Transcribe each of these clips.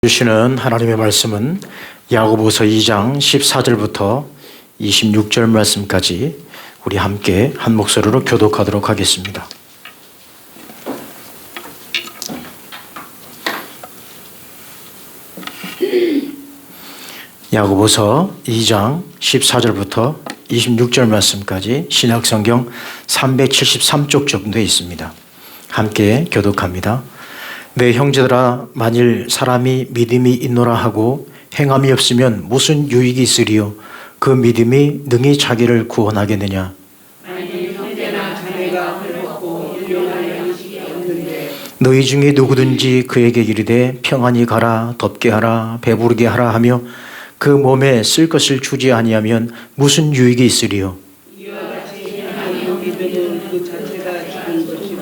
주시는 하나님의 말씀은 야고보서 2장 14절부터 26절 말씀까지 우리 함께 한 목소리로 교독하도록 하겠습니다. 야고보서 2장 14절부터 26절 말씀까지 신약성경 373쪽 정도에 있습니다. 함께 교독합니다. 내 형제들아, 만일 사람이 믿음이 있노라 하고 행함이 없으면 무슨 유익이 있으리요? 그 믿음이 능히 자기를 구원하겠느냐? 만일 형제나 자매가 헐벗고 율용할 양식이 없는데 너희 중에 누구든지 그에게 이르되 평안히 가라, 덥게 하라, 배부르게 하라 하며 그 몸에 쓸 것을 주지 아니하면 무슨 유익이 있으리요? 이와 같이 행함이 믿음은 그 자체가 죽은 것이라.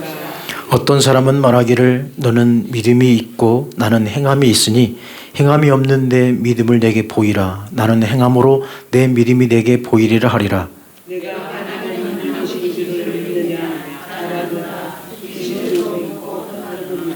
어떤 사람은 말하기를 너는 믿음이 있고 나는 행함이 있으니 행함이 없는데 믿음을 내게 보이라. 나는 행함으로 내 믿음이 내게 보이리라 하리라. 내가 하나님은 당신이 기도를 믿느냐? 잘하노라. 기신으로 믿고 하느니라.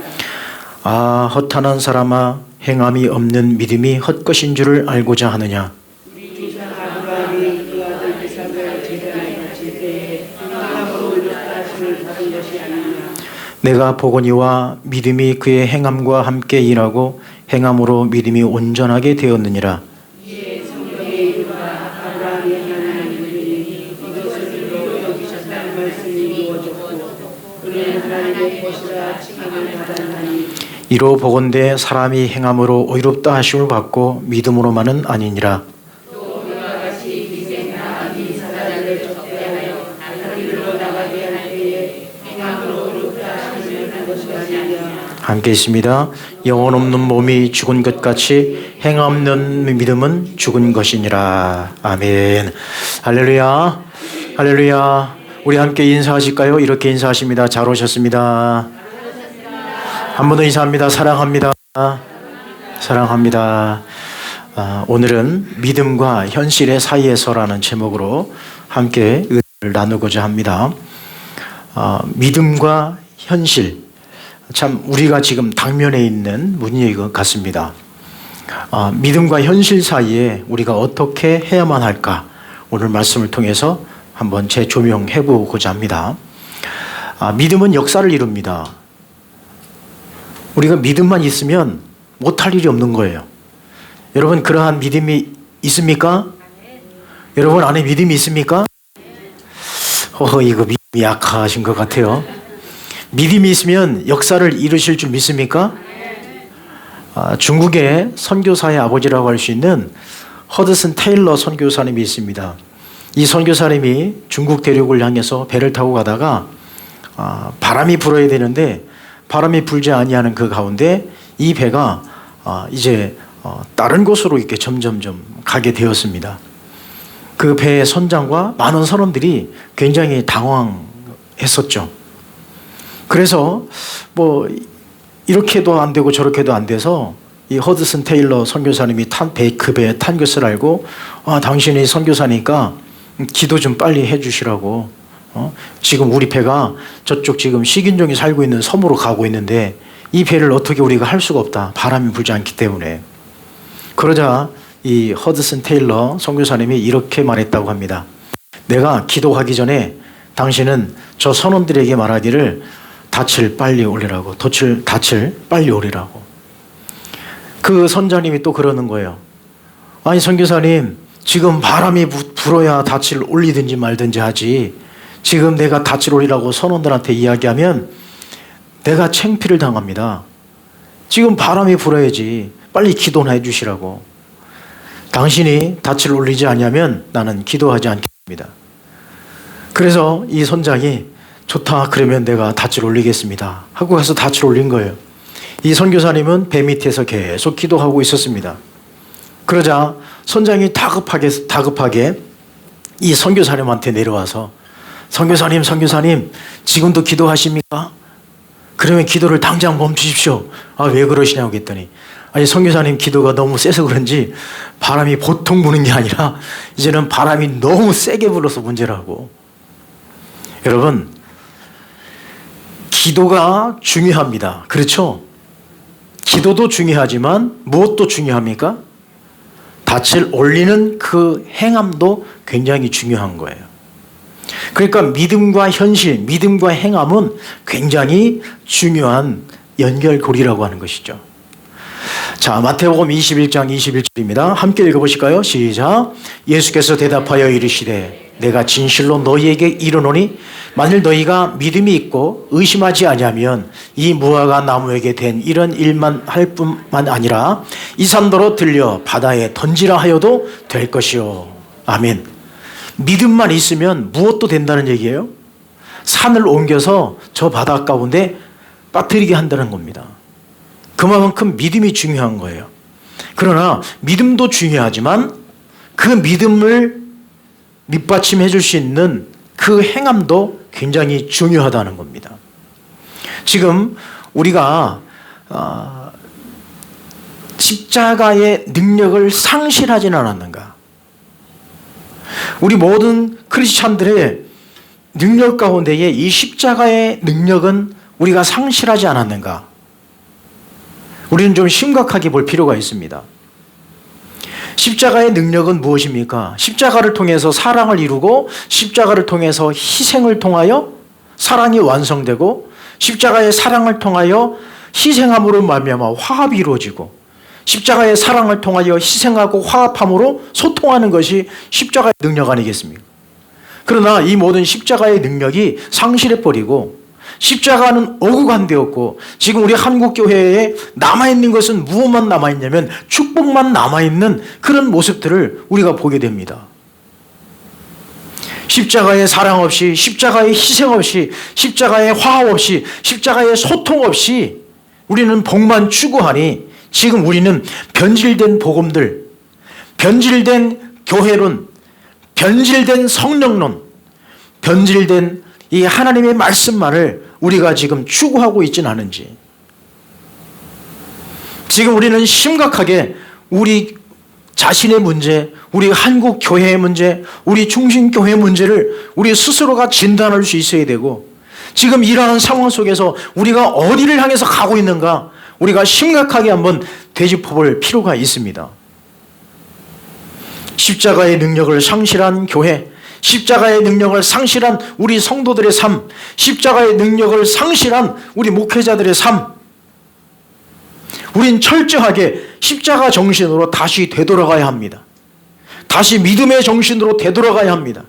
아, 허탄한 사람아, 행함이 없는 믿음이 헛것인 줄을 알고자 하느냐? 우리 조상 아브라함이 그 아들 이삭을 제단에 바칠 때에 행함으로 이뤘다 하심을 받은 것이 아니냐? 내가 보거니와 믿음이 그의 행함과 함께 일하고 행함으로 믿음이 온전하게 되었느니라. 이에 성경에 이르노라. 아브라함이 하나님을 믿으니 이것을 의로 여기셨다는 말씀이 이루어졌고 그는 하나님의 것이라 칭함을 받았나니. 이로 보건대 사람이 행함으로 의롭다 하심을 받고 믿음으로만은 아니니라. 또 그와 같이 기생나 이 사자들을 적대하여 다리로 나가게 할 때에 행함으로 의롭다 하심을 한 것이 아니냐. 함께 있습니다. 영혼 없는 몸이 죽은 것 같이 행함 없는 믿음은 죽은 것이니라. 아멘. 할렐루야. 할렐루야. 우리 함께 인사하실까요? 이렇게 인사하십니다. 잘 오셨습니다. 한 번 더 인사합니다. 사랑합니다. 사랑합니다. 오늘은 믿음과 현실의 사이에서라는 제목으로 함께 은혜를 나누고자 합니다. 믿음과 현실, 참 우리가 지금 당면에 있는 문제인 것 같습니다. 믿음과 현실 사이에 우리가 어떻게 해야만 할까? 오늘 말씀을 통해서 한번 재조명해 보고자 합니다. 믿음은 역사를 이룹니다. 우리가 믿음만 있으면 못할 일이 없는 거예요. 여러분, 그러한 믿음이 있습니까? 여러분 안에 믿음이 있습니까? 이거 믿음이 약하신 것 같아요. 믿음이 있으면 역사를 이루실 줄 믿습니까? 중국의 선교사의 아버지라고 할 수 있는 허드슨 테일러 선교사님이 있습니다. 이 선교사님이 중국 대륙을 향해서 배를 타고 가다가 바람이 불어야 되는데 바람이 불지 아니하는 그 가운데 이 배가 이제 다른 곳으로 이렇게 점점점 가게 되었습니다. 그 배의 선장과 많은 선원들이 굉장히 당황했었죠. 그래서 뭐 이렇게도 안 되고 저렇게도 안 돼서 이 허드슨 테일러 선교사님이 그 배에 탄 것을 알고 당신이 선교사니까 기도 좀 빨리 해주시라고. 지금 우리 배가 저쪽 지금 식인종이 살고 있는 섬으로 가고 있는데 이 배를 어떻게 우리가 할 수가 없다. 바람이 불지 않기 때문에. 그러자 이 허드슨 테일러 선교사님이 이렇게 말했다고 합니다. 내가 기도하기 전에 당신은 저 선원들에게 말하기를 닻을 빨리 올리라고. 닻을 빨리 올리라고. 그 선장님이 또 그러는 거예요. 아니 선교사님, 지금 바람이 불어야 닻을 올리든지 말든지 하지. 지금 내가 닻을 올리라고 선원들한테 이야기하면 내가 창피를 당합니다. 지금 바람이 불어야지. 빨리 기도나 해주시라고. 당신이 닻을 올리지 않으면 나는 기도하지 않겠습니다. 그래서 이 선장이 좋다, 그러면 내가 닻을 올리겠습니다 하고 가서 닻을 올린 거예요. 이 선교사님은 배 밑에서 계속 기도하고 있었습니다. 그러자 선장이 다급하게 이 선교사님한테 내려와서 선교사님, 지금도 기도하십니까? 그러면 기도를 당장 멈추십시오. 왜 그러시냐고 했더니, 아니 선교사님 기도가 너무 세서 그런지 바람이 보통 부는 게 아니라 이제는 바람이 너무 세게 불어서 문제라고. 여러분, 기도가 중요합니다. 그렇죠? 기도도 중요하지만 무엇도 중요합니까? 닻을 올리는 그 행함도 굉장히 중요한 거예요. 그러니까 믿음과 현실, 믿음과 행함은 굉장히 중요한 연결고리라고 하는 것이죠. 자, 마태복음 21장 21절입니다. 함께 읽어보실까요? 시작. 예수께서 대답하여 이르시되 내가 진실로 너희에게 이르노니 만일 너희가 믿음이 있고 의심하지 아니하면 이 무화과 나무에게 된 이런 일만 할 뿐만 아니라 이 산더러 들려 바다에 던지라 하여도 될 것이요. 아멘. 믿음만 있으면 무엇도 된다는 얘기예요. 산을 옮겨서 저 바다 가운데 빠뜨리게 한다는 겁니다. 그만큼 믿음이 중요한 거예요. 그러나 믿음도 중요하지만 그 믿음을 밑받침해 줄 수 있는 그 행함도 굉장히 중요하다는 겁니다. 지금 우리가 십자가의 능력을 상실하지는 않았는가? 우리 모든 크리스찬들의 능력 가운데에 이 십자가의 능력은 우리가 상실하지 않았는가? 우리는 좀 심각하게 볼 필요가 있습니다. 십자가의 능력은 무엇입니까? 십자가를 통해서 사랑을 이루고 십자가를 통해서 희생을 통하여 사랑이 완성되고 십자가의 사랑을 통하여 희생함으로 말미암아 화합이 이루어지고 십자가의 사랑을 통하여 희생하고 화합함으로 소통하는 것이 십자가의 능력 아니겠습니까? 그러나 이 모든 십자가의 능력이 상실해버리고 십자가는 어구간되었고 지금 우리 한국교회에 남아있는 것은 무엇만 남아있냐면 축복만 남아있는 그런 모습들을 우리가 보게 됩니다. 십자가의 사랑 없이, 십자가의 희생 없이, 십자가의 화합 없이, 십자가의 소통 없이 우리는 복만 추구하니 지금 우리는 변질된 복음들, 변질된 교회론, 변질된 성령론, 변질된 이 하나님의 말씀만을 우리가 지금 추구하고 있지는 않은지, 지금 우리는 심각하게 우리 자신의 문제, 우리 한국 교회의 문제, 우리 중심교회의 문제를 우리 스스로가 진단할 수 있어야 되고, 지금 이러한 상황 속에서 우리가 어디를 향해서 가고 있는가 우리가 심각하게 한번 되짚어볼 필요가 있습니다. 십자가의 능력을 상실한 교회, 십자가의 능력을 상실한 우리 성도들의 삶, 십자가의 능력을 상실한 우리 목회자들의 삶, 우린 철저하게 십자가 정신으로 다시 되돌아가야 합니다. 다시 믿음의 정신으로 되돌아가야 합니다.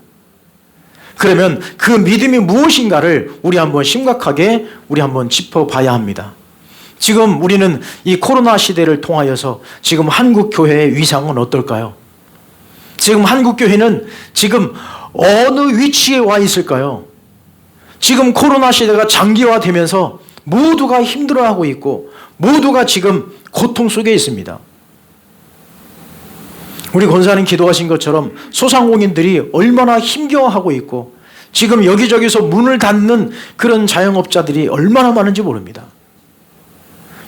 그러면 그 믿음이 무엇인가를 우리 한번 심각하게 우리 한번 짚어봐야 합니다. 지금 우리는 이 코로나 시대를 통하여서 지금 한국 교회의 위상은 어떨까요? 지금 한국 교회는 지금 어느 위치에 와 있을까요? 지금 코로나 시대가 장기화되면서 모두가 힘들어하고 있고 모두가 지금 고통 속에 있습니다. 우리 권사님 기도하신 것처럼 소상공인들이 얼마나 힘겨워하고 있고 지금 여기저기서 문을 닫는 그런 자영업자들이 얼마나 많은지 모릅니다.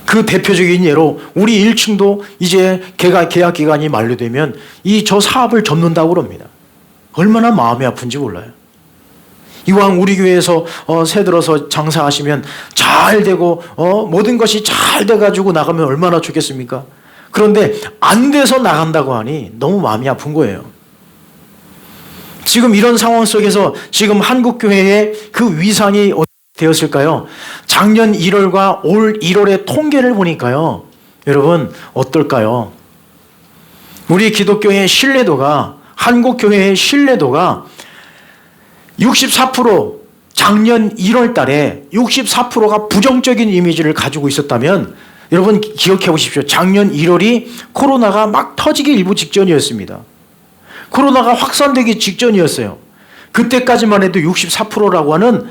그 대표적인 예로 우리 1층도 이제 계약 기간이 만료되면 저 사업을 접는다고 그럽니다. 얼마나 마음이 아픈지 몰라요. 이왕 우리 교회에서 새 들어서 장사하시면 잘 되고 모든 것이 잘 돼가지고 나가면 얼마나 좋겠습니까? 그런데 안 돼서 나간다고 하니 너무 마음이 아픈 거예요. 지금 이런 상황 속에서 지금 한국교회의 그 위상이 어떻게 되었을까요? 작년 1월과 올 1월의 통계를 보니까요. 여러분 어떨까요? 우리 기독교의 신뢰도가, 한국교회의 신뢰도가 64%, 작년 1월 달에 64%가 부정적인 이미지를 가지고 있었다면 여러분 기억해 보십시오. 작년 1월이 코로나가 막 터지기 일부 직전이었습니다. 코로나가 확산되기 직전이었어요. 그때까지만 해도 64%라고 하는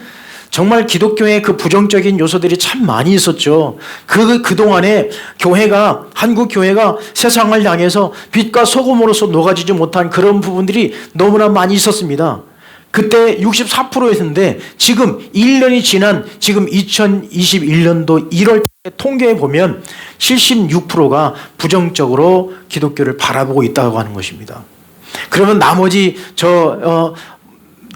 정말 기독교의 그 부정적인 요소들이 참 많이 있었죠. 그동안에 교회가, 한국 교회가 세상을 향해서 빛과 소금으로서 녹아지지 못한 그런 부분들이 너무나 많이 있었습니다. 그때 64%였는데 지금 1년이 지난 지금 2021년도 1월 통계에 보면 76%가 부정적으로 기독교를 바라보고 있다고 하는 것입니다. 그러면 나머지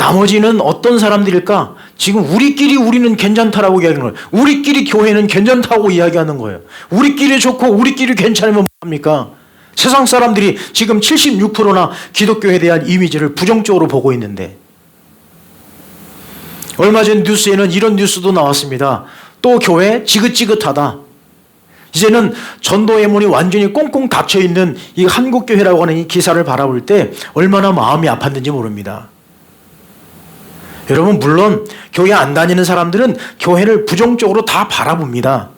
나머지는 어떤 사람들일까? 지금 우리끼리 우리는 괜찮다라고 이야기하는 거예요. 우리끼리 교회는 괜찮다고 이야기하는 거예요. 우리끼리 좋고 우리끼리 괜찮으면 뭐합니까? 세상 사람들이 지금 76%나 기독교에 대한 이미지를 부정적으로 보고 있는데, 얼마 전 뉴스에는 이런 뉴스도 나왔습니다. 또 교회 지긋지긋하다. 이제는 전도의 문이 완전히 꽁꽁 닫혀있는 이 한국교회라고 하는 이 기사를 바라볼 때 얼마나 마음이 아팠는지 모릅니다. 여러분, 물론 교회 안 다니는 사람들은 교회를 부정적으로 다 바라봅니다.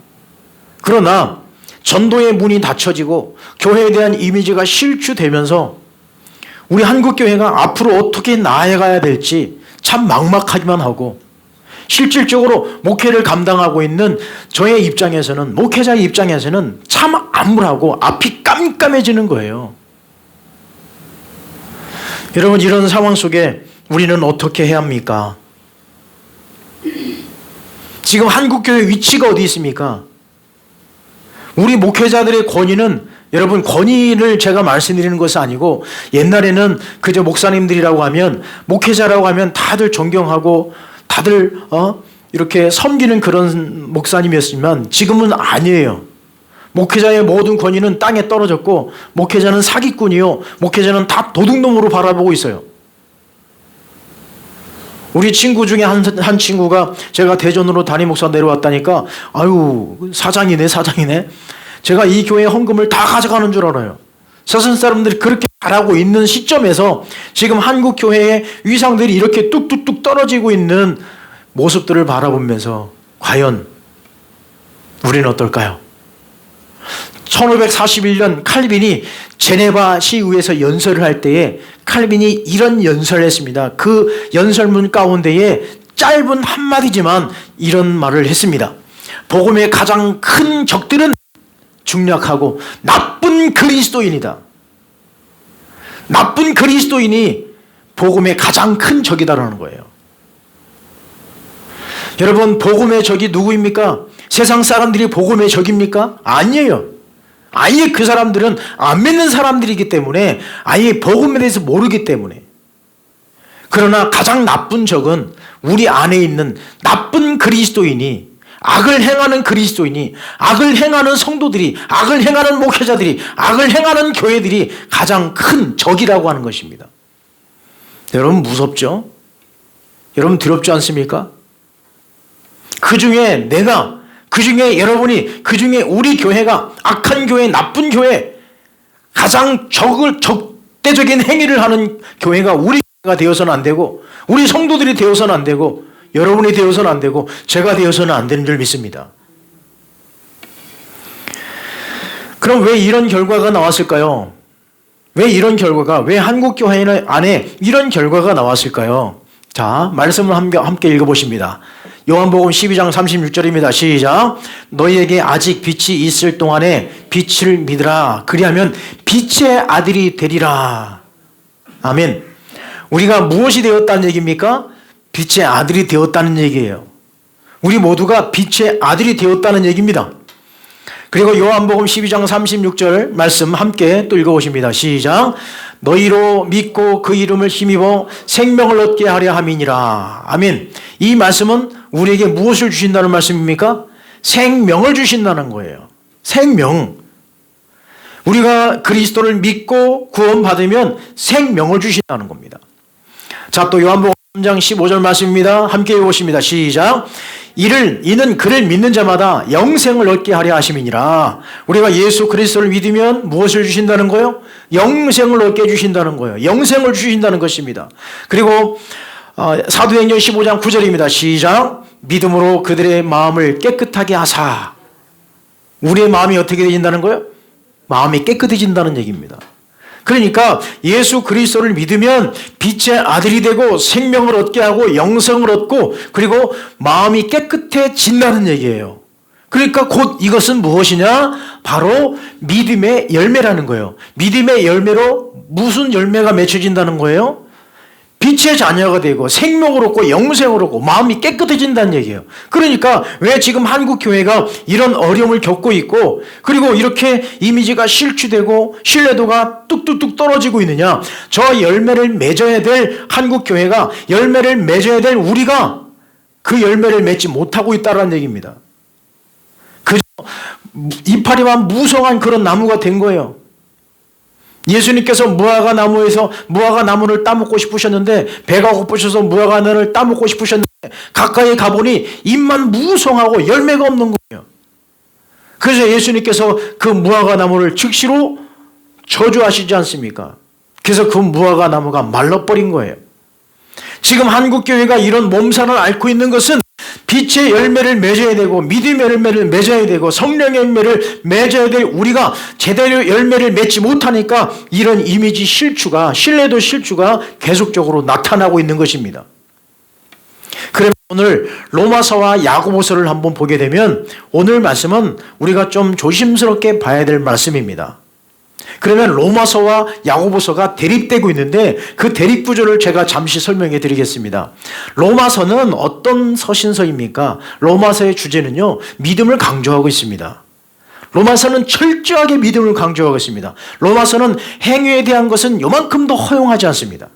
그러나 전도의 문이 닫혀지고 교회에 대한 이미지가 실추되면서 우리 한국교회가 앞으로 어떻게 나아가야 될지 참 막막하기만 하고, 실질적으로 목회를 감당하고 있는 저의 입장에서는, 목회자의 입장에서는 참 암울하고 앞이 깜깜해지는 거예요. 여러분, 이런 상황 속에 우리는 어떻게 해야 합니까? 지금 한국교회 위치가 어디 있습니까? 우리 목회자들의 권위는, 여러분, 권위를 제가 말씀드리는 것이 아니고, 옛날에는 그저 목사님들이라고 하면, 목회자라고 하면 다들 존경하고 다들 이렇게 섬기는 그런 목사님이었지만 지금은 아니에요. 목회자의 모든 권위는 땅에 떨어졌고, 목회자는 사기꾼이요, 목회자는 다 도둑놈으로 바라보고 있어요. 우리 친구 중에 한 친구가 제가 대전으로 담임 목사 내려왔다니까, 아유, 사장이네. 제가 이 교회 헌금을 다 가져가는 줄 알아요. 세상 사람들이 그렇게 잘하고 있는 시점에서 지금 한국 교회의 위상들이 이렇게 뚝뚝뚝 떨어지고 있는 모습들을 바라보면서 과연 우리는 어떨까요? 1541년 칼빈이 제네바 시의회에서 연설을 할 때에 칼빈이 이런 연설을 했습니다. 그 연설문 가운데에 짧은 한마디지만 이런 말을 했습니다. 복음의 가장 큰 적들은 중략하고 나쁜 그리스도인이다. 나쁜 그리스도인이 복음의 가장 큰 적이다라는 거예요. 여러분, 복음의 적이 누구입니까? 세상 사람들이 복음의 적입니까? 아니에요. 아예 그 사람들은 안 믿는 사람들이기 때문에, 아예 복음에 대해서 모르기 때문에. 그러나 가장 나쁜 적은 우리 안에 있는 나쁜 그리스도인이, 악을 행하는 그리스도인이, 악을 행하는 성도들이, 악을 행하는 목회자들이, 악을 행하는 교회들이 가장 큰 적이라고 하는 것입니다. 여러분, 무섭죠? 여러분, 두렵지 않습니까? 그 중에 여러분이, 그 중에 우리 교회가 악한 교회, 나쁜 교회, 가장 적대적인 행위를 하는 교회가 우리 교회가 되어서는 안 되고, 우리 성도들이 되어서는 안 되고, 여러분이 되어서는 안 되고, 제가 되어서는 안 되는 줄 믿습니다. 그럼 왜 이런 결과가 나왔을까요? 왜 한국 교회 안에 이런 결과가 나왔을까요? 자, 말씀을 함께 읽어보십니다. 요한복음 12장 36절입니다. 시작. 너희에게 아직 빛이 있을 동안에 빛을 믿으라. 그리하면 빛의 아들이 되리라. 아멘. 우리가 무엇이 되었다는 얘기입니까? 빛의 아들이 되었다는 얘기예요. 우리 모두가 빛의 아들이 되었다는 얘기입니다. 그리고 요한복음 12장 36절 말씀 함께 또 읽어보십니다. 시작. 너희로 믿고 그 이름을 힘입어 생명을 얻게 하려 함이니라. 아멘. 이 말씀은 우리에게 무엇을 주신다는 말씀입니까? 생명을 주신다는 거예요. 생명. 우리가 그리스도를 믿고 구원받으면 생명을 주신다는 겁니다. 자, 또 요한복음 3장 15절 말씀입니다. 함께 읽어보십니다. 시작. 이는 그를 믿는 자마다 영생을 얻게 하려 하심이니라. 우리가 예수 그리스도를 믿으면 무엇을 주신다는 거예요? 영생을 얻게 주신다는 거예요. 영생을 주신다는 것입니다. 그리고 사도행전 15장 9절입니다. 시작. 믿음으로 그들의 마음을 깨끗하게 하사. 우리의 마음이 어떻게 되진다는 거예요? 마음이 깨끗해진다는 얘기입니다. 그러니까 예수 그리스도를 믿으면 빛의 아들이 되고 생명을 얻게 하고 영생을 얻고, 그리고 마음이 깨끗해진다는 얘기예요. 그러니까 곧 이것은 무엇이냐? 바로 믿음의 열매라는 거예요. 믿음의 열매로 무슨 열매가 맺혀진다는 거예요? 빛의 자녀가 되고 생명을 얻고 영생을 얻고 마음이 깨끗해진다는 얘기예요. 그러니까 왜 지금 한국 교회가 이런 어려움을 겪고 있고 그리고 이렇게 이미지가 실추되고 신뢰도가 뚝뚝뚝 떨어지고 있느냐? 저 열매를 맺어야 될 한국 교회가 열매를 맺어야 될 우리가 그 열매를 맺지 못하고 있다는 얘기입니다. 그저 이파리만 무성한 그런 나무가 된 거예요. 예수님께서 무화과 나무를 따먹고 싶으셨는데 배가 고프셔서 무화과 나무를 따먹고 싶으셨는데 가까이 가보니 잎만 무성하고 열매가 없는 거예요. 그래서 예수님께서 그 무화과 나무를 즉시로 저주하시지 않습니까? 그래서 그 무화과 나무가 말라버린 거예요. 지금 한국교회가 이런 몸살을 앓고 있는 것은 빛의 열매를 맺어야 되고 믿음의 열매를 맺어야 되고 성령의 열매를 맺어야 될 우리가 제대로 열매를 맺지 못하니까 이런 이미지 실추가 신뢰도 실추가 계속적으로 나타나고 있는 것입니다. 그러면 오늘 로마서와 야고보서를 한번 보게 되면 오늘 말씀은 우리가 좀 조심스럽게 봐야 될 말씀입니다. 그러면 로마서와 야고보서가 대립되고 있는데 그 대립 구조를 제가 잠시 설명해 드리겠습니다. 로마서는 어떤 서신서입니까? 로마서의 주제는요, 믿음을 강조하고 있습니다. 로마서는 철저하게 믿음을 강조하고 있습니다. 로마서는 행위에 대한 것은 요만큼도 허용하지 않습니다.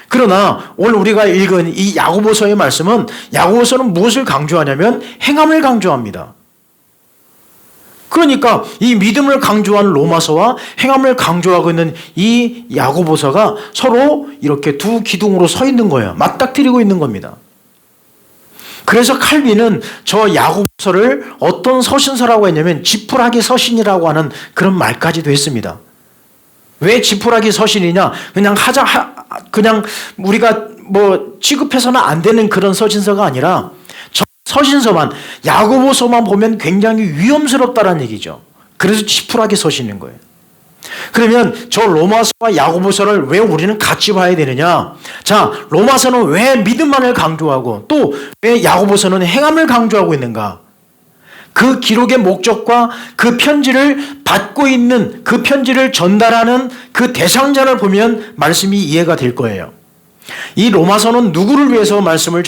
그러나 오늘 우리가 읽은 이 야고보서의 말씀은 야고보서는 무엇을 강조하냐면 행함을 강조합니다. 그러니까 이 믿음을 강조한 로마서와 행함을 강조하고 있는 이 야고보서가 서로 이렇게 두 기둥으로 서 있는 거예요. 맞닥뜨리고 있는 겁니다. 그래서 칼빈은 저 야고보서를 어떤 서신서라고 했냐면 지푸라기 서신이라고 하는 그런 말까지도 했습니다. 왜 지푸라기 서신이냐? 그냥 우리가 취급해서는 안 되는 그런 서신서가 아니라 서신서만 야고보서만 보면 굉장히 위험스럽다는 얘기죠. 그래서 지푸라기 서신인 거예요. 그러면 저 로마서와 야고보서를 왜 우리는 같이 봐야 되느냐? 자, 로마서는 왜 믿음만을 강조하고 또 왜 야고보서는 행함을 강조하고 있는가? 그 기록의 목적과 그 편지를 받고 있는 그 편지를 전달하는 그 대상자를 보면 말씀이 이해가 될 거예요. 이 로마서는 누구를 위해서 말씀을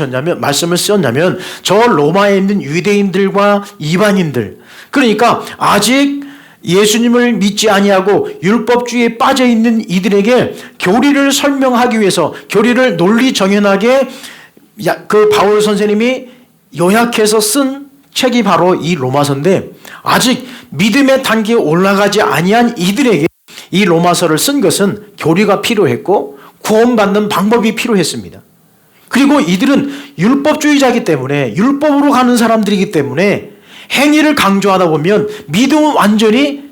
썼냐면 저 로마에 있는 유대인들과 이방인들, 그러니까 아직 예수님을 믿지 아니하고 율법주의에 빠져 있는 이들에게 교리를 설명하기 위해서 교리를 논리 정연하게 그 바울 선생님이 요약해서 쓴 책이 바로 이 로마서인데 아직 믿음의 단계에 올라가지 아니한 이들에게 이 로마서를 쓴 것은 교리가 필요했고 구원받는 방법이 필요했습니다. 그리고 이들은 율법주의자이기 때문에 율법으로 가는 사람들이기 때문에 행위를 강조하다 보면 믿음은 완전히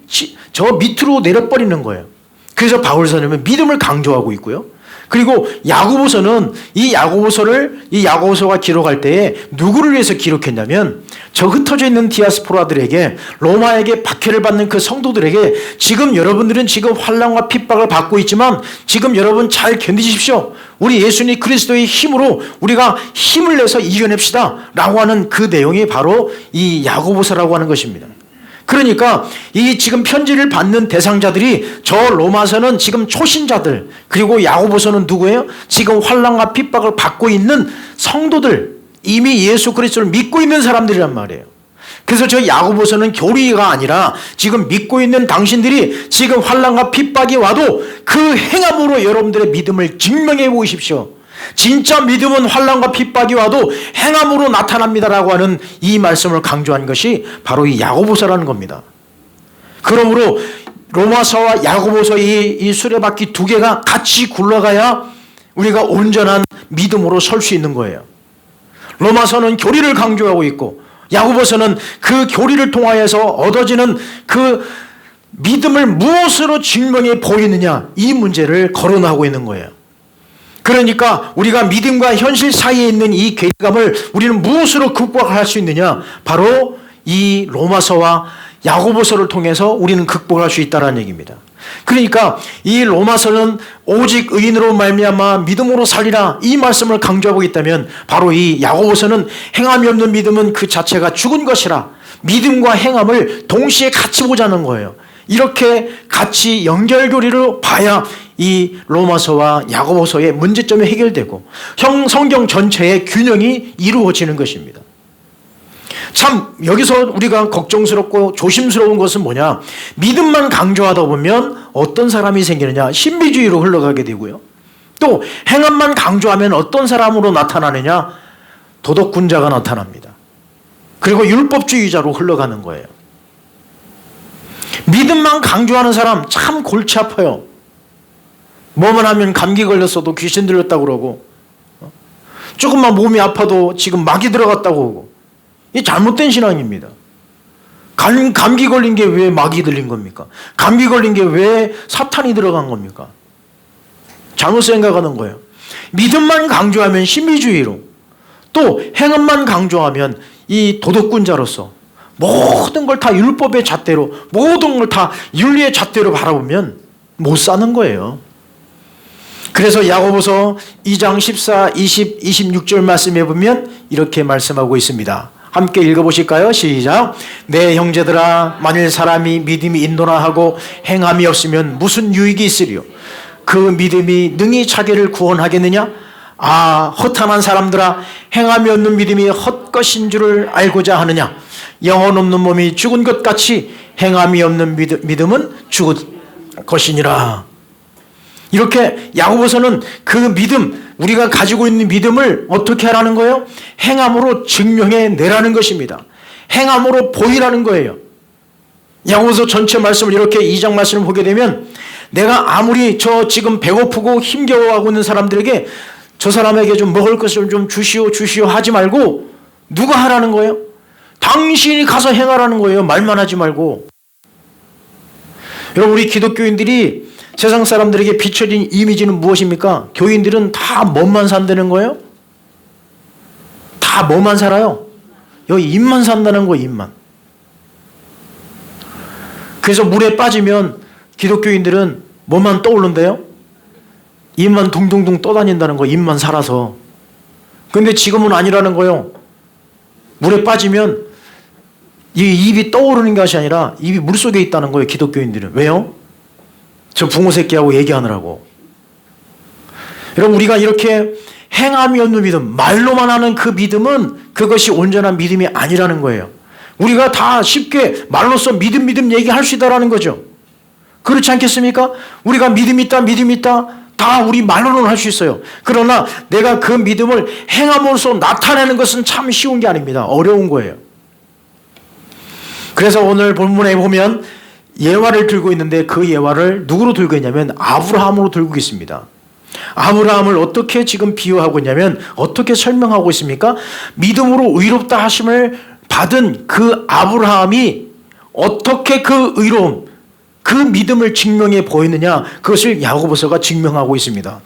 저 밑으로 내려버리는 거예요. 그래서 바울 선생님은 믿음을 강조하고 있고요. 그리고 야고보서는 이 야고보서가 기록할 때에 누구를 위해서 기록했냐면 저 흩어져 있는 디아스포라들에게 로마에게 박해를 받는 그 성도들에게 지금 여러분들은 지금 환난과 핍박을 받고 있지만 지금 여러분 잘 견디십시오. 우리 예수님 그리스도의 힘으로 우리가 힘을 내서 이겨냅시다 라고 하는 그 내용이 바로 이 야고보서라고 하는 것입니다. 그러니까 이 지금 편지를 받는 대상자들이 저 로마서는 지금 초신자들, 그리고 야고보서는 누구예요? 지금 환난과 핍박을 받고 있는 성도들, 이미 예수 그리스도를 믿고 있는 사람들이란 말이에요. 그래서 저 야고보서는 교리가 아니라 지금 믿고 있는 당신들이 지금 환난과 핍박이 와도 그 행함으로 여러분들의 믿음을 증명해 보십시오. 진짜 믿음은 환난과 핍박이 와도 행함으로 나타납니다라고 하는 이 말씀을 강조한 것이 바로 이 야고보서라는 겁니다. 그러므로 로마서와 야고보서 이 수레바퀴 두 개가 같이 굴러가야 우리가 온전한 믿음으로 설 수 있는 거예요. 로마서는 교리를 강조하고 있고 야고보서는 그 교리를 통하여서 얻어지는 그 믿음을 무엇으로 증명해 보이느냐, 이 문제를 거론하고 있는 거예요. 그러니까 우리가 믿음과 현실 사이에 있는 이 괴리감을 우리는 무엇으로 극복할 수 있느냐? 바로 이 로마서와 야고보서를 통해서 우리는 극복할 수 있다는 얘기입니다. 그러니까 이 로마서는 오직 의인으로 말미암아 믿음으로 살리라, 이 말씀을 강조하고 있다면 바로 이 야고보서는 행함이 없는 믿음은 그 자체가 죽은 것이라, 믿음과 행함을 동시에 같이 보자는 거예요. 이렇게 같이 연결고리로 봐야 이 로마서와 야고보서의 문제점이 해결되고 성경 전체의 균형이 이루어지는 것입니다. 참 여기서 우리가 걱정스럽고 조심스러운 것은 뭐냐? 믿음만 강조하다 보면 어떤 사람이 생기느냐? 신비주의로 흘러가게 되고요. 또 행함만 강조하면 어떤 사람으로 나타나느냐? 도덕군자가 나타납니다. 그리고 율법주의자로 흘러가는 거예요. 믿음만 강조하는 사람 참 골치 아파요. 뭐만 하면 감기 걸렸어도 귀신 들렸다고 그러고, 조금만 몸이 아파도 지금 마귀 들어갔다고 하고, 이 잘못된 신앙입니다. 감기 걸린 게 왜 마귀 들린 겁니까? 감기 걸린 게 왜 사탄이 들어간 겁니까? 잘못 생각하는 거예요. 믿음만 강조하면 신비주의로, 또 행함만 강조하면 이 도덕군자로서 모든 걸 다 율법의 잣대로, 모든 걸 다 윤리의 잣대로 바라보면 못 사는 거예요. 그래서 야고보서 2장 14, 20, 26절 말씀해 보면 이렇게 말씀하고 있습니다. 함께 읽어보실까요? 시작. 내 형제들아, 만일 사람이 믿음이 있노라 하고 행함이 없으면 무슨 유익이 있으리요? 그 믿음이 능히 자기를 구원하겠느냐? 아, 허탄한 사람들아, 행함이 없는 믿음이 헛것인 줄을 알고자 하느냐? 영혼 없는 몸이 죽은 것 같이 행함이 없는 믿음은 죽은 것이니라. 이렇게 야고보서는 그 믿음, 우리가 가지고 있는 믿음을 어떻게 하라는 거예요? 행함으로 증명해 내라는 것입니다. 행함으로 보이라는 거예요. 야고보서 전체 말씀을 이렇게 2장 말씀을 보게 되면, 내가 아무리 저 지금 배고프고 힘겨워하고 있는 사람들에게 저 사람에게 좀 먹을 것을 좀 주시오 하지 말고 누가 하라는 거예요? 당신이 가서 행하라는 거예요. 말만 하지 말고. 여러분, 우리 기독교인들이 세상 사람들에게 비춰진 이미지는 무엇입니까? 교인들은 다 뭐만 산다는 거예요? 다 뭐만 살아요? 여기 입만 산다는 거예요. 입만. 그래서 물에 빠지면 기독교인들은 뭐만 떠오른대요? 입만 둥둥둥 떠다닌다는 거. 입만 살아서. 근데 지금은 아니라는 거예요. 물에 빠지면 이 입이 떠오르는 것이 아니라 입이 물속에 있다는 거예요. 기독교인들은. 왜요? 저 붕어 새끼하고 얘기하느라고. 여러분, 우리가 이렇게 행함이 없는 믿음, 말로만 하는 그 믿음은 그것이 온전한 믿음이 아니라는 거예요. 우리가 다 쉽게 말로써 믿음 얘기할 수 있다라는 거죠. 그렇지 않겠습니까? 우리가 믿음 있다 다 우리 말로는 할 수 있어요. 그러나 내가 그 믿음을 행함으로써 나타내는 것은 참 쉬운 게 아닙니다. 어려운 거예요. 그래서 오늘 본문에 보면 예화를 들고 있는데, 그 예화를 누구로 들고 있냐면 아브라함으로 들고 있습니다. 아브라함을 어떻게 지금 비유하고 있냐면, 어떻게 설명하고 있습니까? 믿음으로 의롭다 하심을 받은 그 아브라함이 어떻게 그 의로움, 그 믿음을 증명해 보이느냐, 그것을 야고보서가 증명하고 있습니다.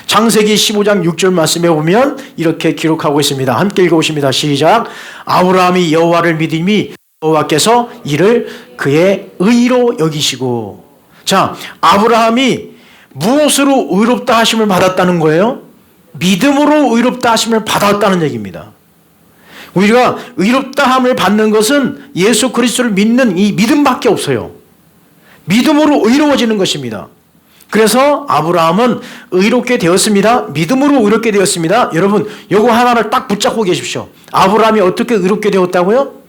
창세기 15장 6절 말씀에 보면 이렇게 기록하고 있습니다. 함께 읽어보십니다. 시작. 아브라함이 여호와를 믿음이 여호와께서 이를 그의 의로 여기시고. 자, 아브라함이 무엇으로 의롭다 하심을 받았다는 거예요? 믿음으로 의롭다 하심을 받았다는 얘기입니다. 우리가 의롭다함을 받는 것은 예수 그리스도를 믿는 이 믿음밖에 없어요. 믿음으로 의로워지는 것입니다. 그래서 아브라함은 의롭게 되었습니다. 믿음으로 의롭게 되었습니다. 여러분, 요거 하나를 딱 붙잡고 계십시오. 아브라함이 어떻게 의롭게 되었다고요?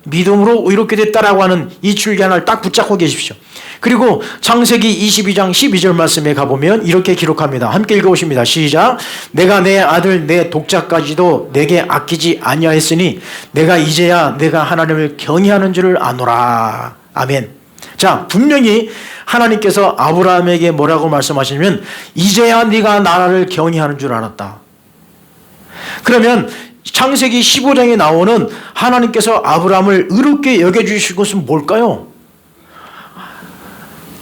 믿음으로 의롭게 됐다라고 하는 이 줄기 하나를 딱 붙잡고 계십시오. 그리고 창세기 22장 12절 말씀에 가보면 이렇게 기록합니다. 함께 읽어보십니다. 시작. 내가 내 아들 내 독자까지도 내게 아끼지 아니하였으니 내가 이제야 내가 하나님을 경외하는 줄을 아노라. 아멘. 자, 분명히 하나님께서 아브라함에게 뭐라고 말씀하시냐면, 이제야 네가 나를 경외하는 줄 알았다. 그러면 창세기 15장에 나오는 하나님께서 아브라함을 의롭게 여겨주신 것은 뭘까요?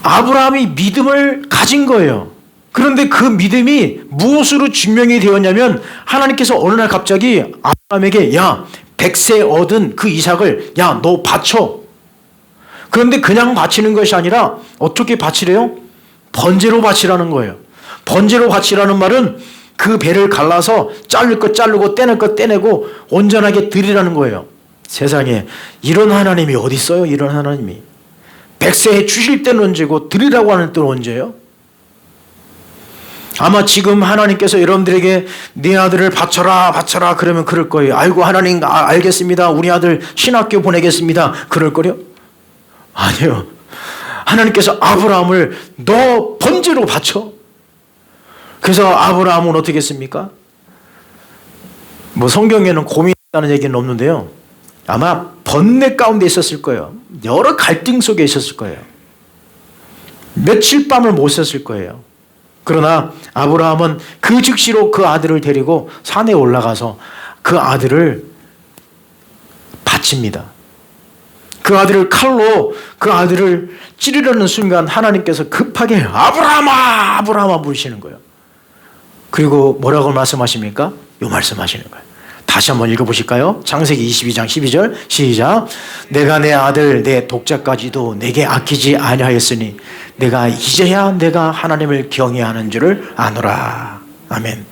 아브라함이 믿음을 가진 거예요. 그런데 그 믿음이 무엇으로 증명이 되었냐면, 하나님께서 어느 날 갑자기 아브라함에게, 야, 100세 얻은 그 이삭을, 야, 너 바쳐. 그런데 그냥 바치는 것이 아니라 어떻게 바치래요? 번제로 바치라는 거예요. 번제로 바치라는 말은 그 배를 갈라서 자를 것 자르고 떼낼 것 떼내고 온전하게 드리라는 거예요. 세상에 이런 하나님이 어디 있어요? 이런 하나님이. 백세해 주실 때는 언제고 드리라고 하는 때는 언제예요? 아마 지금 하나님께서 여러분들에게 네 아들을 바쳐라 그러면 그럴 거예요. 아이고 하나님 알겠습니다. 우리 아들 신학교 보내겠습니다. 그럴 거요? 아니요. 하나님께서 아브라함을 너 번제로 바쳐. 그래서 아브라함은 어떻게 했습니까? 뭐 성경에는 고민했다는 얘기는 없는데요. 아마 번뇌 가운데 있었을 거예요. 여러 갈등 속에 있었을 거예요. 며칠 밤을 못 썼을 거예요. 그러나 아브라함은 그 즉시로 그 아들을 데리고 산에 올라가서 그 아들을 바칩니다. 그 아들을 칼로 그 아들을 찌르려는 순간 하나님께서 급하게 아브라함아 아브라함아 부르시는 거예요. 그리고 뭐라고 말씀하십니까? 요 말씀하시는 거예요. 다시 한번 읽어보실까요? 창세기 22장 12절 시작. 내가 내 아들 내 독자까지도 내게 아끼지 아니하였으니 내가 이제야 내가 하나님을 경외하는 줄을 아노라. 아멘.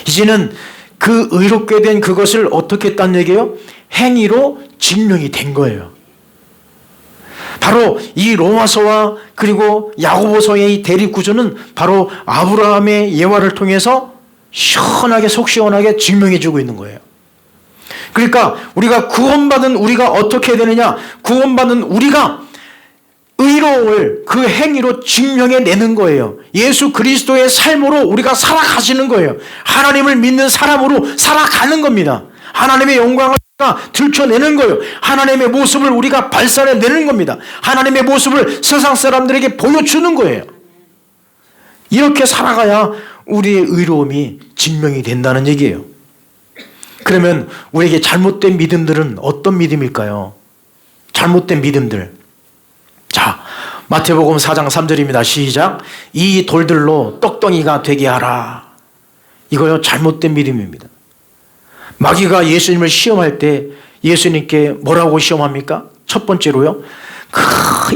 이제는 그 의롭게 된 그것을 어떻게 했다는 얘기예요? 행위로 증명이 된 거예요. 바로 이 로마서와 그리고 야고보서의 이 대립 구조는 바로 아브라함의 예화를 통해서 시원하게 속 시원하게 증명해 주고 있는 거예요. 그러니까 우리가 구원받은 우리가 어떻게 해야 되느냐? 구원받은 우리가 의로움을 그 행위로 증명해 내는 거예요. 예수 그리스도의 삶으로 우리가 살아가시는 거예요. 하나님을 믿는 사람으로 살아가는 겁니다. 하나님의 영광을 들춰내는 거예요. 하나님의 모습을 우리가 발산해내는 겁니다. 하나님의 모습을 세상 사람들에게 보여주는 거예요. 이렇게 살아가야 우리의 의로움이 증명이 된다는 얘기예요. 그러면 우리에게 잘못된 믿음들은 어떤 믿음일까요? 잘못된 믿음들. 자, 마태복음 4장 3절입니다. 시작. 이 돌들로 떡덩이가 되게 하라. 이거요, 잘못된 믿음입니다. 마귀가 예수님을 시험할 때 예수님께 뭐라고 시험합니까? 첫 번째로요.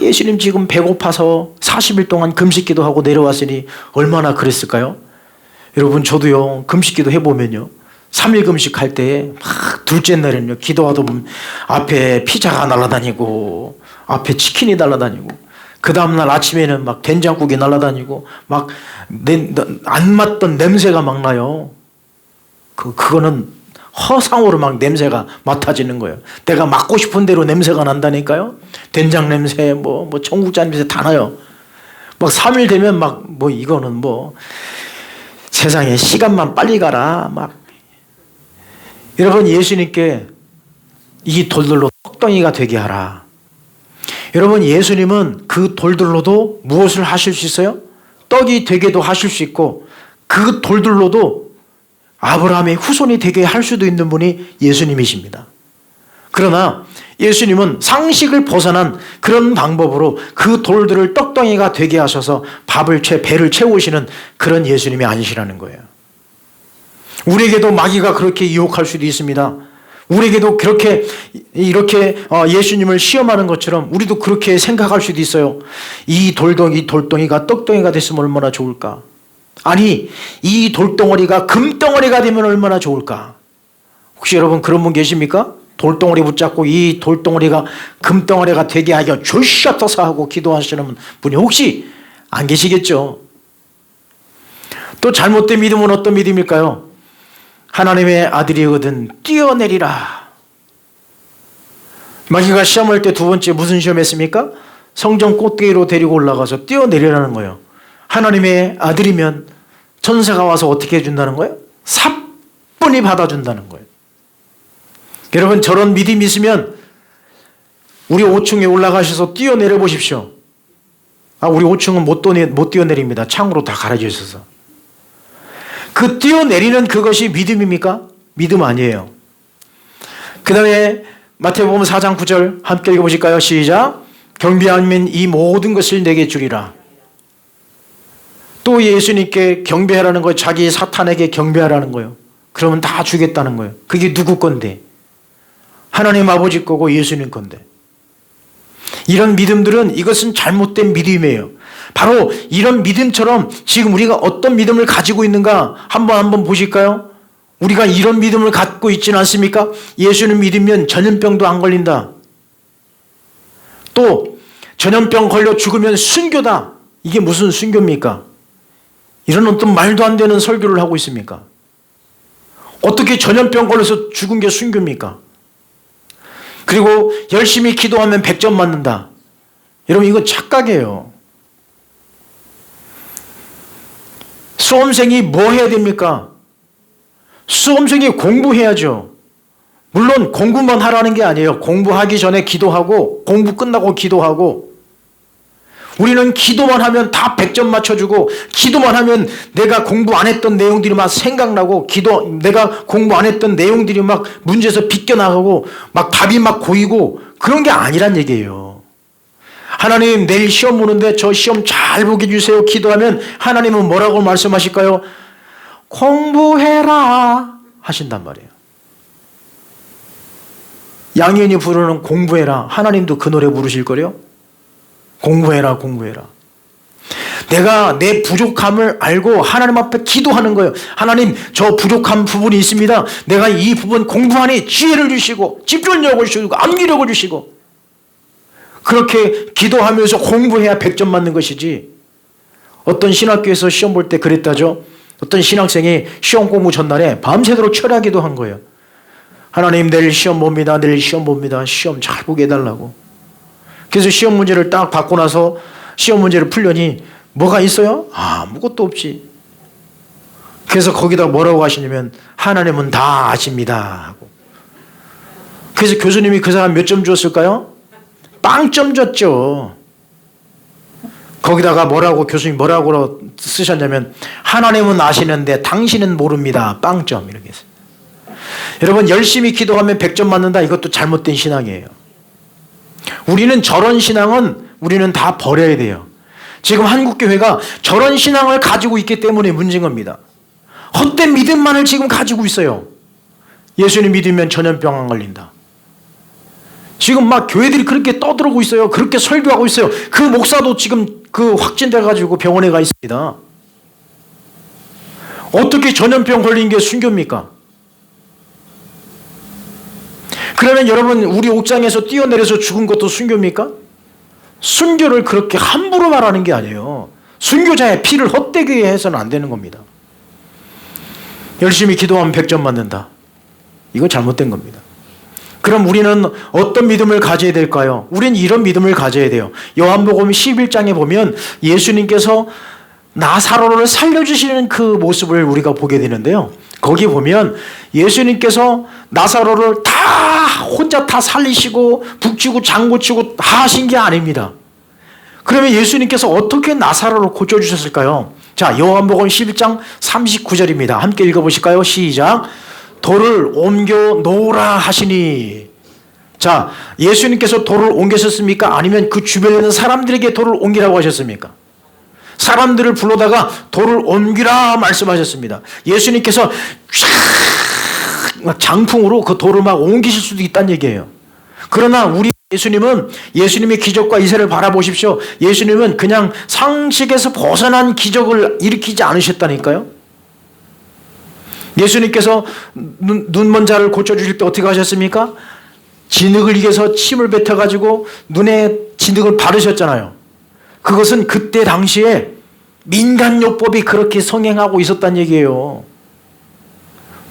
예수님 지금 배고파서 40일 동안 금식기도 하고 내려왔으니 얼마나 그랬을까요? 여러분 저도요 금식기도 해보면요 3일 금식할 때 막 둘째 날에는요 기도하다 보면 앞에 피자가 날아다니고 앞에 치킨이 날아다니고 그 다음날 아침에는 막 된장국이 날아다니고 막 안 맞던 냄새가 막 나요. 그거는 허상으로 막 냄새가 맡아지는 거예요. 내가 맡고 싶은 대로 냄새가 난다니까요. 된장 냄새, 뭐 청국장 냄새 다 나요. 막 3일 되면 막 뭐 이거는 뭐 세상에 시간만 빨리 가라. 막 여러분 예수님께 이 돌들로 떡덩이가 되게 하라. 여러분 예수님은 그 돌들로도 무엇을 하실 수 있어요? 떡이 되게도 하실 수 있고 그 돌들로도 아브라함의 후손이 되게 할 수도 있는 분이 예수님이십니다. 그러나 예수님은 상식을 벗어난 그런 방법으로 그 돌들을 떡덩이가 되게 하셔서 배를 채우시는 그런 예수님이 아니시라는 거예요. 우리에게도 마귀가 그렇게 유혹할 수도 있습니다. 우리에게도 이렇게 예수님을 시험하는 것처럼 우리도 그렇게 생각할 수도 있어요. 이 돌덩이가 떡덩이가 됐으면 얼마나 좋을까? 아니 이 돌덩어리가 금덩어리가 되면 얼마나 좋을까? 혹시 여러분 그런 분 계십니까? 돌덩어리 붙잡고 이 돌덩어리가 금덩어리가 되게 하여 주시옵소서 하고 기도하시는 분이 혹시 안 계시겠죠? 또 잘못된 믿음은 어떤 믿음일까요? 하나님의 아들이거든 뛰어내리라. 마귀가 시험할 때 두 번째 무슨 시험했습니까? 성전 꼭대기로 데리고 올라가서 뛰어내리라는 거예요. 하나님의 아들이면 천사가 와서 어떻게 해준다는 거예요? 사뿐히 받아준다는 거예요. 여러분 저런 믿음이 있으면 우리 5층에 올라가셔서 뛰어내려 보십시오. 우리 5층은 못 뛰어내립니다. 창으로 다 가려져 있어서. 그 뛰어내리는 그것이 믿음입니까? 믿음 아니에요. 그 다음에 마태복음 4장 9절 함께 읽어보실까요? 시작. 경배하면 이 모든 것을 내게 주리라. 또 예수님께 경배하라는 거예요. 자기 사탄에게 경배하라는 거예요. 그러면 다 주겠다는 거예요. 그게 누구 건데? 하나님 아버지 거고 예수님 건데. 이런 믿음들은 이것은 잘못된 믿음이에요. 바로 이런 믿음처럼 지금 우리가 어떤 믿음을 가지고 있는가 한번 보실까요? 우리가 이런 믿음을 갖고 있지는 않습니까? 예수님 믿으면 전염병도 안 걸린다. 또 전염병 걸려 죽으면 순교다. 이게 무슨 순교입니까? 이런 어떤 말도 안 되는 설교를 하고 있습니까? 어떻게 전염병 걸려서 죽은 게 순교입니까? 그리고 열심히 기도하면 100점 맞는다. 여러분 이건 착각이에요. 수험생이 뭐 해야 됩니까? 수험생이 공부해야죠. 물론 공부만 하라는 게 아니에요. 공부하기 전에 기도하고 공부 끝나고 기도하고 우리는 기도만 하면 다 100점 맞춰주고 기도만 하면 내가 공부 안 했던 내용들이 막 생각나고 내가 공부 안 했던 내용들이 막 문제에서 비껴나가고 막 답이 막 고이고 그런 게 아니란 얘기예요. 하나님 내일 시험 보는데 저 시험 잘 보게 해주세요. 기도하면 하나님은 뭐라고 말씀하실까요? 공부해라 하신단 말이에요. 양현이 부르는 공부해라. 하나님도 그 노래 부르실 거래요? 공부해라, 공부해라. 내가 내 부족함을 알고 하나님 앞에 기도하는 거예요. 하나님, 저 부족한 부분이 있습니다. 내가 이 부분 공부하니 지혜를 주시고, 집중력을 주시고, 암기력을 주시고. 그렇게 기도하면서 공부해야 100점 맞는 것이지. 어떤 신학교에서 시험 볼 때 그랬다죠. 어떤 신학생이 시험 공부 전날에 밤새도록 철야기도 한 거예요. 하나님 내일 시험 봅니다. 내일 시험 봅니다. 시험 잘 보게 해달라고. 그래서 시험 문제를 딱 받고 나서 시험 문제를 풀려니 뭐가 있어요? 아무것도 없지. 그래서 거기다 뭐라고 하시냐면 하나님은 다 아십니다 하고. 그래서 교수님이 그 사람 몇 점 주었을까요? 빵점 줬죠. 거기다가 교수님 뭐라고 쓰셨냐면 하나님은 아시는데 당신은 모릅니다. 빵점 이렇게 했어요. 여러분 열심히 기도하면 100점 맞는다. 이것도 잘못된 신앙이에요. 우리는 저런 신앙은 우리는 다 버려야 돼요. 지금 한국교회가 저런 신앙을 가지고 있기 때문에 문제인 겁니다. 헛된 믿음만을 지금 가지고 있어요. 예수님 믿으면 전염병 안 걸린다. 지금 막 교회들이 그렇게 떠들고 있어요. 그렇게 설교하고 있어요. 그 목사도 지금 확진돼가지고 병원에 가 있습니다. 어떻게 전염병 걸린 게 순교입니까? 그러면 여러분 우리 옥장에서 뛰어내려서 죽은 것도 순교입니까? 순교를 그렇게 함부로 말하는 게 아니에요. 순교자의 피를 헛되게 해서는 안 되는 겁니다. 열심히 기도하면 100점 맞는다. 이거 잘못된 겁니다. 그럼 우리는 어떤 믿음을 가져야 될까요? 우리는 이런 믿음을 가져야 돼요. 요한복음 11장에 보면 예수님께서 나사로를 살려주시는 그 모습을 우리가 보게 되는데요. 거기 보면 예수님께서 나사로를 다 혼자 다 살리시고 북치고 장고치고 다 하신 게 아닙니다. 그러면 예수님께서 어떻게 나사로를 고쳐주셨을까요? 자, 요한복음 11장 39절입니다. 함께 읽어보실까요? 시작. 돌을 옮겨 놓으라 하시니. 자, 예수님께서 돌을 옮기셨습니까? 아니면 그 주변에 있는 사람들에게 돌을 옮기라고 하셨습니까? 사람들을 불러다가 돌을 옮기라 말씀하셨습니다. 예수님께서 막 장풍으로 그 돌을 막 옮기실 수도 있다는 얘기예요. 그러나 우리 예수님은 예수님의 기적과 이세를 바라보십시오. 예수님은 그냥 상식에서 벗어난 기적을 일으키지 않으셨다니까요. 예수님께서 눈먼 자를 고쳐주실 때 어떻게 하셨습니까? 진흙을 이겨서 침을 뱉어가지고 눈에 진흙을 바르셨잖아요. 그것은 그때 당시에 민간요법이 그렇게 성행하고 있었다는 얘기예요.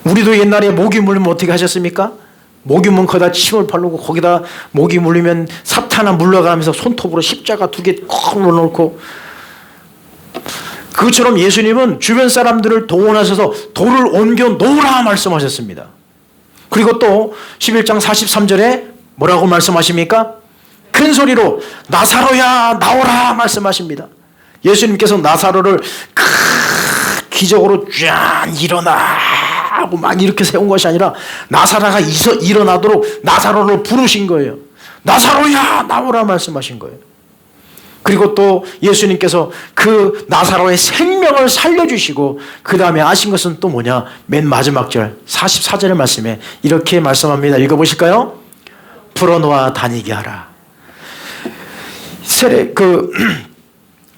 우리도 옛날에 모기 물리면 어떻게 하셨습니까? 모기 물면 거기다 침을 바르고 거기다 모기 물리면 사탄아 물러가면서 손톱으로 십자가 2개 콕 넣어놓고. 그것처럼 예수님은 주변 사람들을 동원하셔서 돌을 옮겨 놓으라 말씀하셨습니다. 그리고 또 11장 43절에 뭐라고 말씀하십니까? 큰 소리로 나사로야 나오라 말씀하십니다. 예수님께서 나사로를 기적으로 쫙 일어나고 막 이렇게 세운 것이 아니라 나사로가 일어나도록 나사로를 부르신 거예요. 나사로야 나오라 말씀하신 거예요. 그리고 또 예수님께서 그 나사로의 생명을 살려주시고 그 다음에 하신 것은 또 뭐냐? 맨 마지막 절 44절의 말씀에 이렇게 말씀합니다. 읽어보실까요? 풀어놓아 다니게 하라.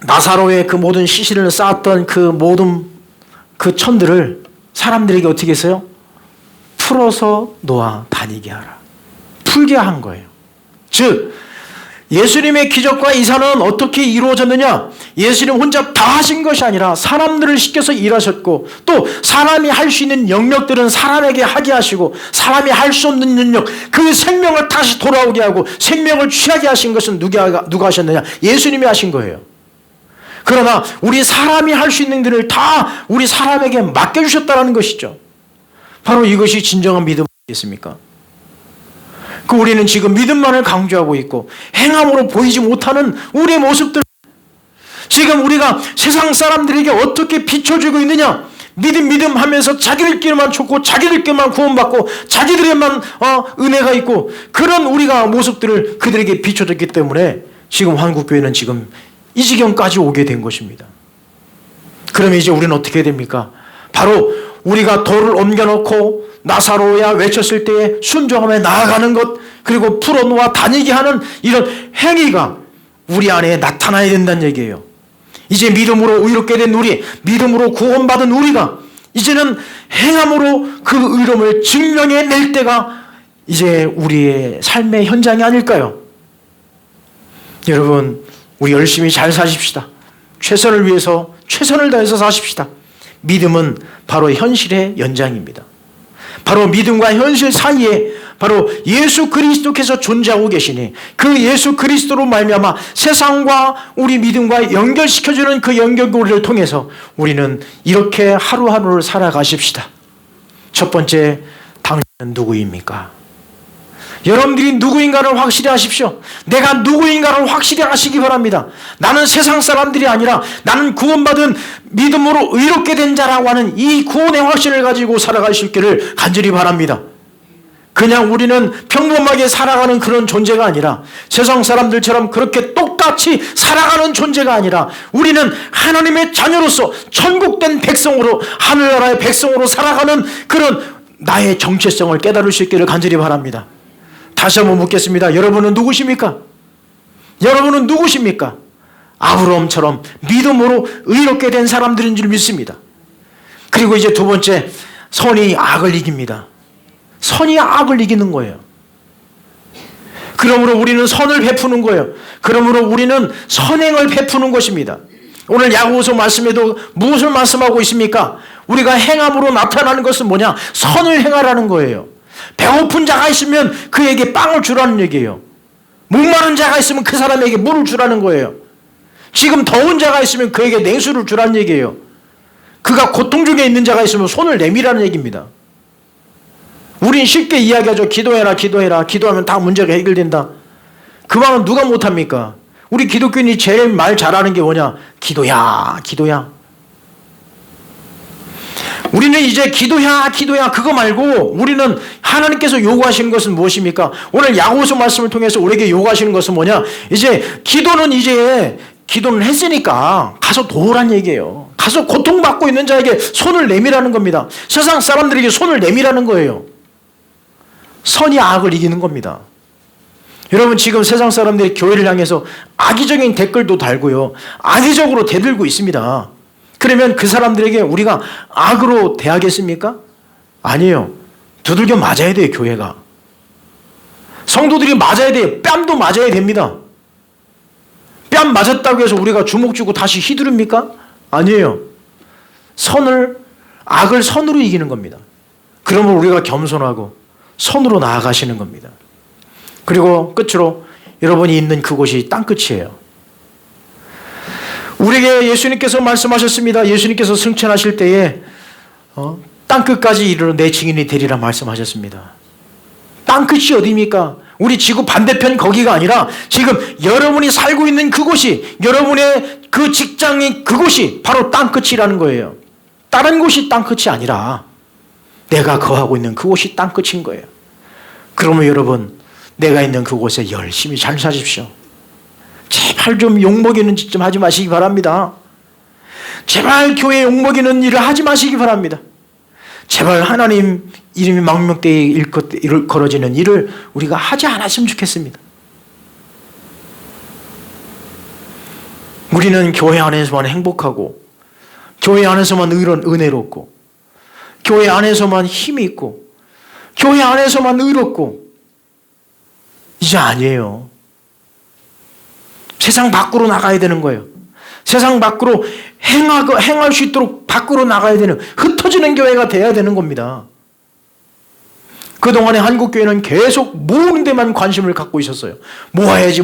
나사로의 그 모든 시신을 쌓았던 그 모든 그 천들을 사람들에게 어떻게 했어요? 풀어서 놓아 다니게 하라. 풀게 한 거예요. 즉 예수님의 기적과 이사는 어떻게 이루어졌느냐? 예수님 혼자 다 하신 것이 아니라 사람들을 시켜서 일하셨고, 또 사람이 할 수 있는 영역들은 사람에게 하게 하시고, 사람이 할 수 없는 능력, 그 생명을 다시 돌아오게 하고 생명을 취하게 하신 것은 누가 하셨느냐? 예수님이 하신 거예요. 그러나 우리 사람이 할 수 있는 일을 다 우리 사람에게 맡겨주셨다는 것이죠. 바로 이것이 진정한 믿음이겠습니까? 우리는 지금 믿음만을 강조하고 있고 행함으로 보이지 못하는 우리의 모습들, 지금 우리가 세상 사람들에게 어떻게 비춰주고 있느냐? 믿음 하면서 자기들끼리만 좋고 자기들끼리만 구원받고 자기들에만 은혜가 있고, 그런 우리가 모습들을 그들에게 비춰줬기 때문에 지금 한국교회는 지금 이 지경까지 오게 된 것입니다. 그러면 이제 우리는 어떻게 됩니까? 바로 우리가 돌을 옮겨놓고 나사로야 외쳤을 때에 순종하며 나아가는 것, 그리고 풀어놓아 다니게 하는 이런 행위가 우리 안에 나타나야 된다는 얘기예요. 이제 믿음으로 의롭게 된 우리, 믿음으로 구원받은 우리가 이제는 행함으로 그 의로움을 증명해낼 때가 이제 우리의 삶의 현장이 아닐까요? 여러분, 우리 열심히 잘 사십시다. 최선을 위해서 최선을 다해서 사십시다. 믿음은 바로 현실의 연장입니다. 바로 믿음과 현실 사이에 바로 예수 그리스도께서 존재하고 계시니, 그 예수 그리스도로 말미암아 세상과 우리 믿음과 연결시켜주는 그 연결고리를 통해서 우리는 이렇게 하루하루를 살아가십시다. 첫 번째, 당신은 누구입니까? 여러분들이 누구인가를 확실히 하십시오. 내가 누구인가를 확실히 아시기 바랍니다. 나는 세상 사람들이 아니라 나는 구원받은 믿음으로 의롭게 된 자라고 하는 이 구원의 확신을 가지고 살아갈 수 있기를 간절히 바랍니다. 그냥 우리는 평범하게 살아가는 그런 존재가 아니라, 세상 사람들처럼 그렇게 똑같이 살아가는 존재가 아니라, 우리는 하나님의 자녀로서 천국된 백성으로, 하늘나라의 백성으로 살아가는 그런 나의 정체성을 깨달을 수 있기를 간절히 바랍니다. 다시 한번 묻겠습니다. 여러분은 누구십니까? 여러분은 누구십니까? 아브라함처럼 믿음으로 의롭게 된 사람들인 줄 믿습니다. 그리고 이제 두 번째, 선이 악을 이깁니다. 선이 악을 이기는 거예요. 그러므로 우리는 선을 베푸는 거예요. 그러므로 우리는 선행을 베푸는 것입니다. 오늘 야고보서 말씀에도 무엇을 말씀하고 있습니까? 우리가 행함으로 나타나는 것은 뭐냐? 선을 행하라는 거예요. 배고픈 자가 있으면 그에게 빵을 주라는 얘기예요. 목마른 자가 있으면 그 사람에게 물을 주라는 거예요. 지금 더운 자가 있으면 그에게 냉수를 주라는 얘기예요. 그가 고통 중에 있는 자가 있으면 손을 내밀라는 얘기입니다. 우린 쉽게 이야기하죠. 기도해라, 기도해라. 기도하면 다 문제가 해결된다. 그 말은 누가 못합니까? 우리 기독교인이 제일 말 잘하는 게 뭐냐? 기도야, 기도야. 우리는 이제 기도야, 기도야 그거 말고 우리는 하나님께서 요구하시는 것은 무엇입니까? 오늘 야고보서 말씀을 통해서 우리에게 요구하시는 것은 뭐냐? 이제 기도는 했으니까 가서 도우란 얘기예요. 가서 고통받고 있는 자에게 손을 내밀라는 겁니다. 세상 사람들에게 손을 내밀라는 거예요. 선이 악을 이기는 겁니다. 여러분, 지금 세상 사람들이 교회를 향해서 악의적인 댓글도 달고요, 악의적으로 대들고 있습니다. 그러면 그 사람들에게 우리가 악으로 대하겠습니까? 아니에요. 두들겨 맞아야 돼요. 교회가. 성도들이 맞아야 돼요. 뺨도 맞아야 됩니다. 뺨 맞았다고 해서 우리가 주먹 쥐고 다시 휘두릅니까? 아니에요. 악을 선으로 이기는 겁니다. 그러면 우리가 겸손하고 선으로 나아가시는 겁니다. 그리고 끝으로 여러분이 있는 그곳이 땅끝이에요. 우리에게 예수님께서 말씀하셨습니다. 예수님께서 승천하실 때에 땅끝까지 이르러 내 증인이 되리라 말씀하셨습니다. 땅끝이 어디입니까? 우리 지구 반대편 거기가 아니라 지금 여러분이 살고 있는 그곳이, 여러분의 그 직장이 그곳이 바로 땅끝이라는 거예요. 다른 곳이 땅끝이 아니라 내가 거하고 있는 그곳이 땅끝인 거예요. 그러면 여러분, 내가 있는 그곳에 열심히 잘 사십시오. 제발 좀 욕먹이는 짓 좀 하지 마시기 바랍니다. 제발 교회 욕먹이는 일을 하지 마시기 바랍니다. 제발 하나님 이름이 망명되이 일컬어지는 일을 우리가 하지 않았으면 좋겠습니다. 우리는 교회 안에서만 행복하고, 교회 안에서만 은혜롭고, 교회 안에서만 힘이 있고, 교회 안에서만 의롭고, 이제 아니에요. 세상 밖으로 나가야 되는 거예요. 세상 밖으로 행할 수 있도록 밖으로 나가야 되는, 흩어지는 교회가 돼야 되는 겁니다. 그동안에 한국교회는 계속 모으는 데만 관심을 갖고 있었어요. 모아야지.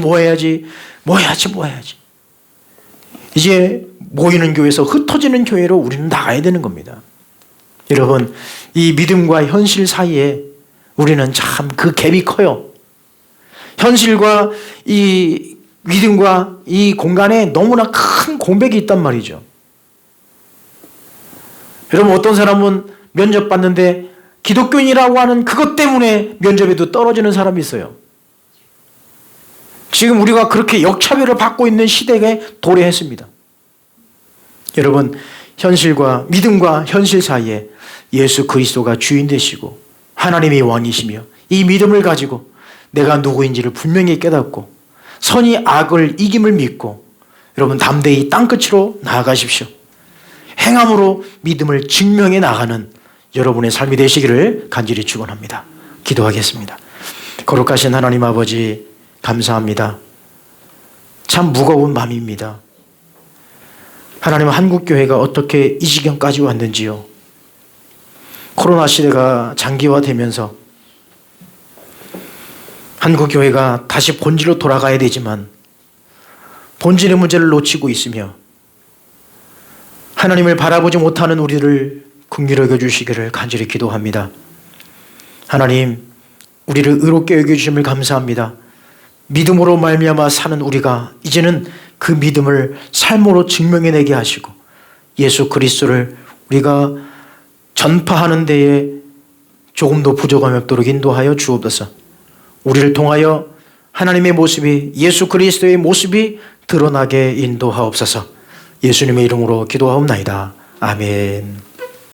이제 모이는 교회에서 흩어지는 교회로 우리는 나가야 되는 겁니다. 여러분, 이 믿음과 현실 사이에 우리는 참 그 갭이 커요. 현실과 이 믿음과 이 공간에 너무나 큰 공백이 있단 말이죠. 여러분, 어떤 사람은 면접 봤는데 기독교인이라고 하는 그것 때문에 면접에도 떨어지는 사람이 있어요. 지금 우리가 그렇게 역차별을 받고 있는 시대에 도래했습니다. 여러분, 현실과 믿음과 현실 사이에 예수 그리스도가 주인 되시고 하나님이 왕이시며 이 믿음을 가지고 내가 누구인지를 분명히 깨닫고 선이 악을 이김을 믿고 여러분 담대히 땅끝으로 나아가십시오. 행함으로 믿음을 증명해 나가는 여러분의 삶이 되시기를 간절히 축원합니다. 기도하겠습니다. 거룩하신 하나님 아버지, 감사합니다. 참 무거운 마음입니다. 하나님, 한국교회가 어떻게 이 지경까지 왔는지요. 코로나 시대가 장기화되면서 한국교회가 다시 본질로 돌아가야 되지만 본질의 문제를 놓치고 있으며 하나님을 바라보지 못하는 우리를 긍휼히 여겨주시기를 간절히 기도합니다. 하나님, 우리를 의롭게 여겨주심을 감사합니다. 믿음으로 말미암아 사는 우리가 이제는 그 믿음을 삶으로 증명해내게 하시고 예수 그리스도를 우리가 전파하는 데에 조금도 부족함이 없도록 인도하여 주옵소서. 우리를 통하여 하나님의 모습이, 예수 그리스도의 모습이 드러나게 인도하옵소서. 예수님의 이름으로 기도하옵나이다. 아멘.